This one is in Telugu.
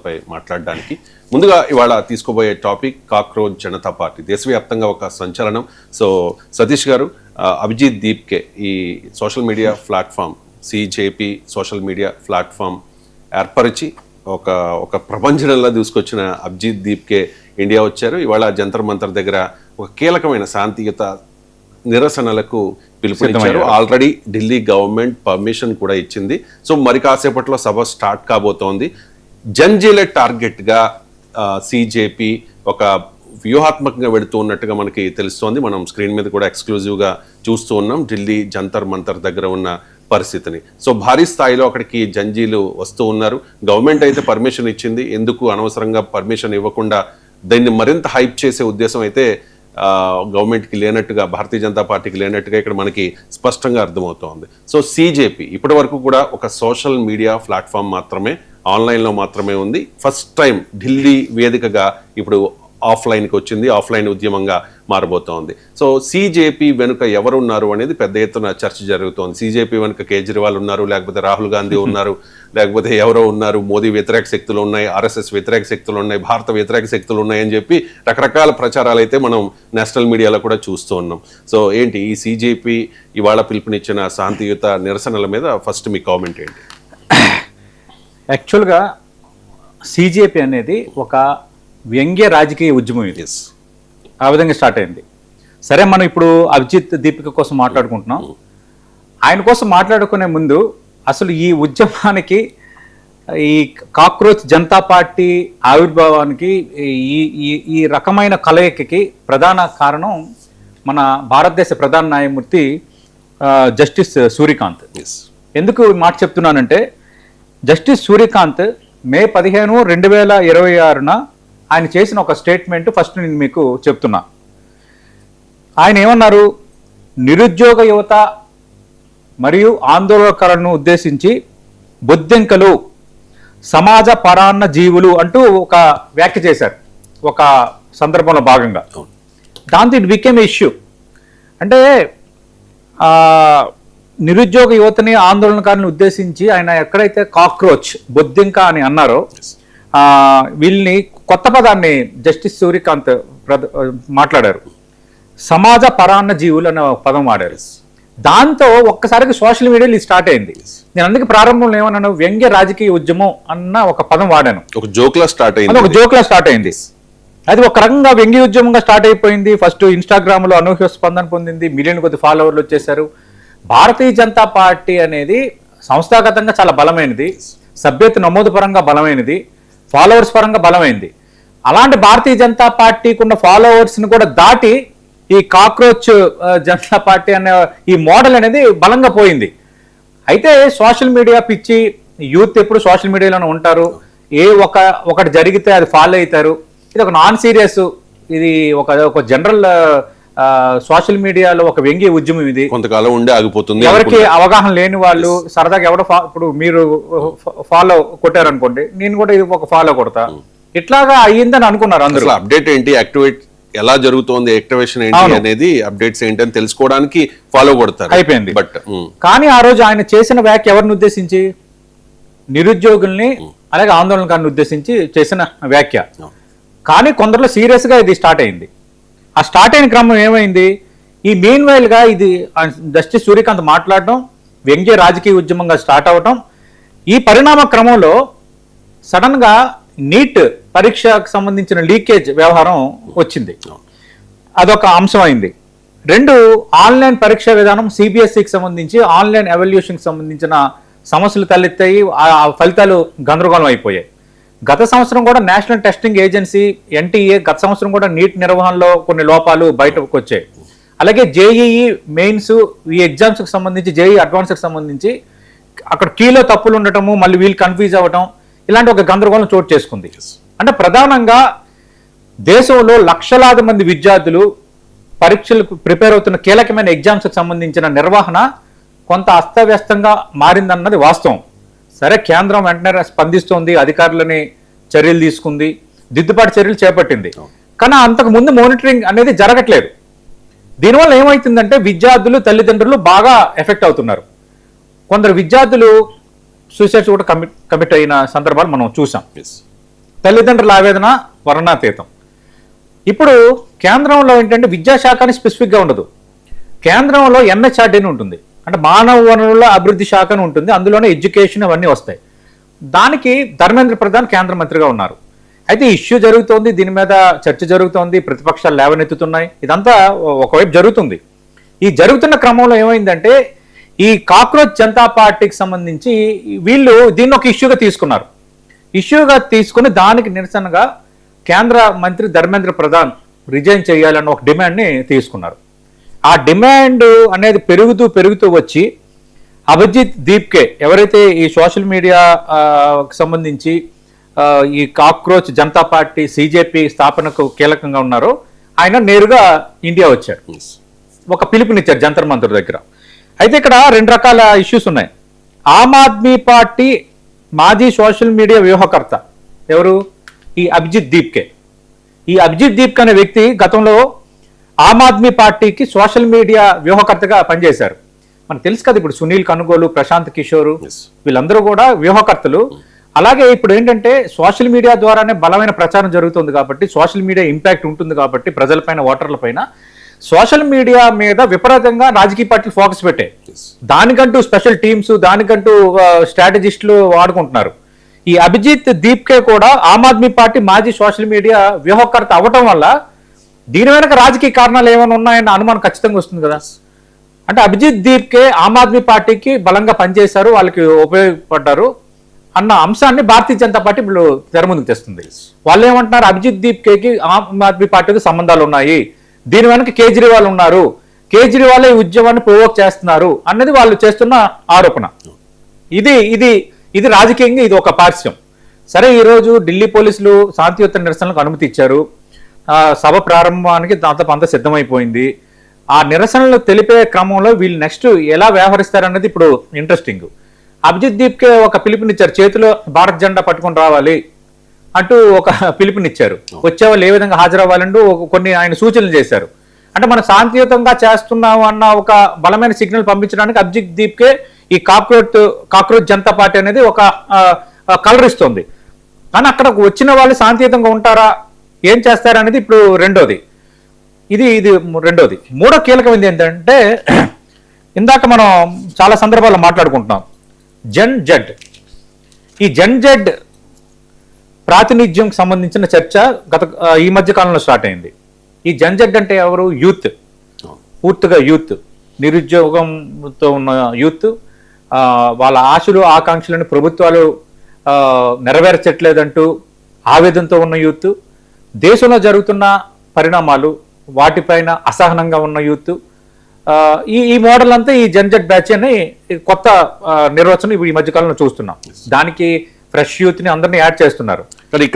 పై మాట్లాడడానికి ముందుగా ఇవాళ తీసుకోబోయే టాపిక్ కాక్రోచ్ జనతా పార్టీ దేశవ్యాప్తంగా ఒక సంచలనం. సో సతీష్ గారు, అభిజిత్ దీప్కే ఈ social media platform CJP social media platform ఏర్పరిచి ఒక ప్రపంచంలో తీసుకొచ్చిన అభిజిత్ దీప్కే ఇండియా వచ్చారు. ఇవాళ జంతర్ మంతర్ దగ్గర ఒక కీలకమైన శాంతియుత నిరసనలకు పిలుపునిచ్చారు. ఆల్రెడీ ఢిల్లీ గవర్నమెంట్ పర్మిషన్ కూడా ఇచ్చింది. సో మరి కాసేపట్లో సభ స్టార్ట్ కాబోతోంది. జంజీల టార్గెట్గా సిజేపీ ఒక వ్యూహాత్మకంగా వెళుతూ ఉన్నట్టుగా మనకి తెలుస్తోంది. మనం స్క్రీన్ మీద కూడా ఎక్స్క్లూజివ్గా చూస్తూ ఉన్నాం ఢిల్లీ జంతర్ మంతర్ దగ్గర ఉన్న పరిస్థితిని. సో భారీ స్థాయిలో అక్కడికి జంజీలు వస్తూ ఉన్నారు. గవర్నమెంట్ అయితే పర్మిషన్ ఇచ్చింది, ఎందుకు అనవసరంగా పర్మిషన్ ఇవ్వకుండా దాన్ని మరింత హైప్ చేసే ఉద్దేశం అయితే గవర్నమెంట్కి లేనట్టుగా, భారతీయ జనతా పార్టీకి లేనట్టుగా ఇక్కడ మనకి స్పష్టంగా అర్థమవుతోంది. సో సిజేపీ ఇప్పటి వరకు కూడా ఒక సోషల్ మీడియా ప్లాట్ఫామ్ మాత్రమే, ఆన్లైన్లో మాత్రమే ఉంది. ఫస్ట్ టైం ఢిల్లీ వేదికగా ఇప్పుడు ఆఫ్లైన్కి వచ్చింది, ఆఫ్లైన్ ఉద్యమంగా మారబోతోంది. సో సిజేపీ వెనుక ఎవరున్నారు అనేది పెద్ద ఎత్తున చర్చ జరుగుతోంది. సిజేపీ వెనుక కేజ్రీవాల్ ఉన్నారు, లేకపోతే రాహుల్ గాంధీ ఉన్నారు, లేకపోతే ఎవరో ఉన్నారు, మోదీ వ్యతిరేక శక్తులు ఉన్నాయి, ఆర్ఎస్ఎస్ వ్యతిరేక శక్తులు ఉన్నాయి, భారత వ్యతిరేక శక్తులు ఉన్నాయి అని చెప్పి రకరకాల ప్రచారాలు అయితే మనం నేషనల్ మీడియాలో కూడా చూస్తూ ఉన్నాం. సో ఏంటి ఈ సిజేపీ ఇవాళ పిలుపునిచ్చిన శాంతియుత నిరసనల మీద ఫస్ట్ మీ కామెంట్ ఏంటి? యాక్చువల్గా సిజేపీ అనేది ఒక వ్యంగ్య రాజకీయ ఉద్యమం ఇది. ఆ విధంగా స్టార్ట్ అయింది. సరే, మనం ఇప్పుడు అభిజిత్ దీపిక కోసం మాట్లాడుకుంటున్నాం. ఆయన కోసం మాట్లాడుకునే ముందు అసలు ఈ ఉద్యమానికి, ఈ కాక్రోచ్ జనతా పార్టీ ఆవిర్భావానికి, ఈ రకమైన కలయికకి ప్రధాన కారణం మన భారతదేశ ప్రధాన న్యాయమూర్తి జస్టిస్ సూర్యకాంత్. ఎందుకు ఈ మాట చెప్తున్నానంటే, జస్టిస్ సూర్యకాంత్ మే 15, 2026 ఆయన చేసిన ఒక స్టేట్మెంట్ ఫస్ట్ నేను మీకు చెప్తున్నా. ఆయన ఏమన్నారు? నిరుద్యోగ యువత మరియు ఆందోళనకారులను ఉద్దేశించి బొద్దింకలు సమాజ పరాన్న జీవులు అంటూ ఒక వ్యాఖ్య చేశారు ఒక సందర్భంలో భాగంగా. దాంతో ఇట్ బికేమ్ ఇష్యూ. అంటే నిరుద్యోగ యువతని ఆందోళనకారులను ఉద్దేశించి ఆయన ఎక్కడైతే కాక్రోచ్ బొద్దింక అని అన్నారో, వీళ్ళని కొత్త పదాన్ని జస్టిస్ సూర్యకాంత్ మాట్లాడారు. సమాజ పరాన్న జీవులు అనే పదం వాడారు. దాంతో ఒక్కసారిగా సోషల్ మీడియాలో స్టార్ట్ అయింది. నేను అందుకే ప్రారంభంలో ఏమన్నాను, వ్యంగ్య రాజకీయ ఉద్యమం అన్న ఒక పదం వాడాను. ఒక జోక్లా స్టార్ట్ అయింది. అది ఒక రకంగా వ్యంగ్య ఉద్యమంగా స్టార్ట్ అయిపోయింది. ఫస్ట్ ఇన్స్టాగ్రామ్ లో అనూహ్య స్పందన పొందింది, మిలియన్ కొద్ది ఫాలోవర్లు వచ్చేసారు. భారతీయ జనతా పార్టీ అనేది సంస్థాగతంగా చాలా బలమైనది, సభ్యత నమోదు పరంగా బలమైనది, ఫాలోవర్స్ పరంగా బలమైంది. అలాంటి భారతీయ జనతా పార్టీకి ఉన్న ఫాలోవర్స్ని కూడా దాటి ఈ కాక్రోచ్ జనతా పార్టీ అనే ఈ మోడల్ అనేది బలంగా పోయింది. అయితే సోషల్ మీడియా పిచ్చి, యూత్ ఎప్పుడు సోషల్ మీడియాలోనే ఉంటారు. ఒకటి జరిగితే అది ఫాలో అవుతారు. ఇది ఒక నాన్ సీరియస్, ఇది ఒక జనరల్ సోషల్ మీడియాలో ఒక వ్యంగ్య ఉద్యమం. ఇది కొంతకాలం ఉండే ఆగిపోతుంది. ఎవరికి అవగాహన లేని వాళ్ళు సరదాగా ఎవడో ఇప్పుడు మీరు ఫాలో కొట్టారనుకోండి, నేను కూడా ఇది ఒక ఫాలో కొడతా, ఇట్లాగా అయ్యిందని అనుకున్నారు అందరూ. అప్డేట్ ఏంటి, యాక్టివేట్ ఎలా జరుగుతోంది, యాక్టివేషన్ ఏంటి అనేది, అప్డేట్స్ ఏంటి అని తెలుసుకోవడానికి ఫాలో కొడతారు. అయిపోయింది. బట్ కానీ ఆ రోజు ఆయన చేసిన వ్యాఖ్య ఎవరిని ఉద్దేశించి? నిరుద్యోగుల్ని అలాగే ఆందోళనకారుని ఉద్దేశించి చేసిన వ్యాఖ్య. కానీ కొందరిలో సీరియస్ గా ఇది స్టార్ట్ అయింది. ఆ స్టార్ట్ అయిన క్రమం ఏమైంది? ఈ మీన్ వైల్ గా ఇది జస్టిస్ సూర్యకాంత్ మాట్లాడడం, వ్యంగ్య రాజకీయ ఉద్యమంగా స్టార్ట్ అవటం, ఈ పరిణామ క్రమంలో సడన్ గా నీట్ పరీక్షకు సంబంధించిన లీకేజ్ వ్యవహారం వచ్చింది. అదొక అంశం అయింది. 2, ఆన్లైన్ పరీక్షా విధానం సిబిఎస్ఈకి సంబంధించి ఆన్లైన్ ఎవాల్యుయేషన్కి సంబంధించిన సమస్యలు తలెత్తాయి. ఆ ఫలితాలు గందరగోళం అయిపోయాయి. గత సంవత్సరం కూడా నేషనల్ టెస్టింగ్ ఏజెన్సీ ఎన్టీఏ గత సంవత్సరం కూడా నీట్ నిర్వహణలో కొన్ని లోపాలు బయటకు వచ్చాయి. అలాగే జేఈఈ మెయిన్స్, ఈ ఎగ్జామ్స్కి సంబంధించి, జేఈఈ అడ్వాన్స్కి సంబంధించి అక్కడ కీలో తప్పులు ఉండటము, మళ్ళీ వీళ్ళు కన్ఫ్యూజ్ అవ్వటం, ఇలాంటి ఒక గందరగోళం చోటు చేసుకుంది. అంటే ప్రధానంగా దేశంలో లక్షలాది మంది విద్యార్థులు పరీక్షలకు ప్రిపేర్ అవుతున్న కీలకమైన ఎగ్జామ్స్కి సంబంధించిన నిర్వహణ కొంత అస్తవ్యస్తంగా మారిందన్నది వాస్తవం. సరే, కేంద్రం వెంటనే స్పందిస్తోంది, అధికారులని చర్యలు తీసుకుంది, దిద్దుబాటు చర్యలు చేపట్టింది. కానీ అంతకు ముందు మానిటరింగ్ అనేది జరగట్లేదు. దీనివల్ల ఏమవుతుందంటే విద్యార్థులు, తల్లిదండ్రులు బాగా ఎఫెక్ట్ అవుతున్నారు. కొందరు విద్యార్థులు సూసైడ్స్ కూడా కమిట్ అయిన సందర్భాలు మనం చూసాం. తల్లిదండ్రుల ఆవేదన వర్ణాతీతం. ఇప్పుడు కేంద్రంలో ఏంటంటే విద్యాశాఖ అని స్పెసిఫిక్గా ఉండదు. కేంద్రంలో NHRD అని ఉంటుంది, అంటే మానవ వనరుల అభివృద్ధి శాఖ అని ఉంటుంది. అందులోనే ఎడ్యుకేషన్ అవన్నీ వస్తాయి. దానికి ధర్మేంద్ర ప్రధాన్ కేంద్ర మంత్రిగా ఉన్నారు. అయితే ఇష్యూ జరుగుతోంది, దీని మీద చర్చ జరుగుతోంది, ప్రతిపక్షాలు లేవనెత్తుతున్నాయి. ఇదంతా ఒకవైపు జరుగుతుంది. ఈ జరుగుతున్న క్రమంలో ఏమైందంటే ఈ కాక్రోచ్ జనతా పార్టీకి సంబంధించి వీళ్ళు దీన్ని ఒక ఇష్యూగా తీసుకున్నారు. ఇష్యూగా తీసుకుని దానికి నిరసనగా కేంద్ర మంత్రి ధర్మేంద్ర ప్రధాన్ రిజైన్ చేయాలన్న ఒక డిమాండ్ని తీసుకున్నారు. ఆ డిమాండ్ అనేది పెరుగుతూ వచ్చి అభిజిత్ దీప్కే ఎవరైతే ఈ సోషల్ మీడియా సంబంధించి ఈ కాక్రోచ్ జనతా పార్టీ CJP స్థాపనకు కీలకంగా ఉన్నారో ఆయన నేరుగా ఇండియా వచ్చారు. ఒక పిలుపునిచ్చారు జంతర్ మంతర్ దగ్గర. అయితే ఇక్కడ 2 రకాల ఇష్యూస్ ఉన్నాయి. ఆమ్ ఆద్మీ పార్టీ మాజీ సోషల్ మీడియా వ్యూహకర్త ఎవరు? ఈ అభిజిత్ దీప్కే. ఈ అభిజిత్ దీప్కే అనే వ్యక్తి గతంలో ఆమ్ ఆద్మీ పార్టీకి సోషల్ మీడియా వ్యూహకర్తగా పనిచేశారు. మనకు తెలుసు కదా, ఇప్పుడు సునీల్ కనుగోలు, ప్రశాంత్ కిషోర్ వీళ్ళందరూ కూడా వ్యూహకర్తలు. అలాగే ఇప్పుడు ఏంటంటే సోషల్ మీడియా ద్వారానే బలమైన ప్రచారం జరుగుతుంది కాబట్టి, సోషల్ మీడియా ఇంపాక్ట్ ఉంటుంది కాబట్టి ప్రజలపైన, ఓటర్లపైన సోషల్ మీడియా మీద విపరీతంగా రాజకీయ పార్టీలు ఫోకస్ పెట్టాయి. దానికంటూ స్పెషల్ టీమ్స్, దానికంటూ స్ట్రాటజిస్టులు వాడుకుంటున్నారు. ఈ అభిజిత్ దీప్కే కూడా ఆమ్ ఆద్మీ పార్టీ మాజీ సోషల్ మీడియా వ్యూహకర్త అవ్వటం వల్ల దీని వెనక రాజకీయ కారణాలు ఏమైనా ఉన్నాయన్న అనుమానం ఖచ్చితంగా వస్తుంది కదా. అంటే అభిజిత్ దీప్కే ఆమ్ ఆద్మీ పార్టీకి బలంగా పనిచేశారు, వాళ్ళకి ఉపయోగపడ్డారు అన్న అంశాన్ని భారతీయ జనతా పార్టీ ఇప్పుడు తెర ముందుకు తెస్తుంది. వాళ్ళు ఏమంటున్నారు? అభిజిత్ దీప్కేకి ఆమ్ ఆద్మీ పార్టీకి సంబంధాలు ఉన్నాయి, దీని వెనక కేజ్రీవాల్ ఉన్నారు, కేజ్రీవాల్ ఈ ఉద్యమాన్ని ప్రొవోక్ చేస్తున్నారు అన్నది వాళ్ళు చేస్తున్న ఆరోపణ. ఇది రాజకీయంగా ఇది ఒక పార్శ్వం. సరే, ఈరోజు ఢిల్లీ పోలీసులు శాంతియుత నిరసనలకు అనుమతి ఇచ్చారు. సభ ప్రారంభానికి దాదాపు అంతా సిద్ధమైపోయింది. ఆ నిరసనలు తెలిపే క్రమంలో వీళ్ళు నెక్స్ట్ ఎలా వ్యవహరిస్తారన్నది ఇప్పుడు ఇంట్రెస్టింగ్. అభిజిత్ దీప్కే ఒక పిలుపునిచ్చారు, చేతిలో భారత్ జెండా పట్టుకొని రావాలి అంటూ ఒక పిలుపునిచ్చారు. వచ్చేవాళ్ళు ఏ విధంగా హాజరవ్వాలంటూ కొన్ని ఆయన సూచనలు చేశారు. అంటే మనం శాంతియుతంగా చేస్తున్నాము అన్న ఒక బలమైన సిగ్నల్ పంపించడానికి అభిజిత్ దీప్కే ఈ కాక్రోచ్ జనతా పార్టీ అనేది ఒక కలర్ ఇస్తుంది. కానీ అక్కడ వచ్చిన వాళ్ళు శాంతియుతంగా ఉంటారా, ఏం చేస్తారనేది ఇప్పుడు రెండోది. ఇది రెండోది. మూడో కీలకమైంది ఏంటంటే ఇందాక మనం చాలా సందర్భాల్లో మాట్లాడుకుంటున్నాం, జెడ్. ఈ జెడ్ ప్రాతినిధ్యం సంబంధించిన చర్చ ఈ మధ్య కాలంలో స్టార్ట్ అయింది. ఈ జెడ్ అంటే ఎవరు? యూత్, పూర్తిగా యూత్, నిరుద్యోగంతో ఉన్న యూత్, వాళ్ళ ఆశలు ఆకాంక్షలను ప్రభుత్వాలు నెరవేర్చట్లేదంటూ ఆవేదనతో ఉన్న యూత్, దేశంలో జరుగుతున్న పరిణామాలు వాటిపైన అసహనంగా ఉన్న యూత్, ఈ మోడల్ అంతా ఈ జెడ్ బ్యాచ్ అని కొత్త నిర్వచనం ఈ మధ్యకాలంలో చూస్తున్నాం. దానికి ఫ్రెష్ యూత్ ని అందరినీ యాడ్ చేస్తున్నారు.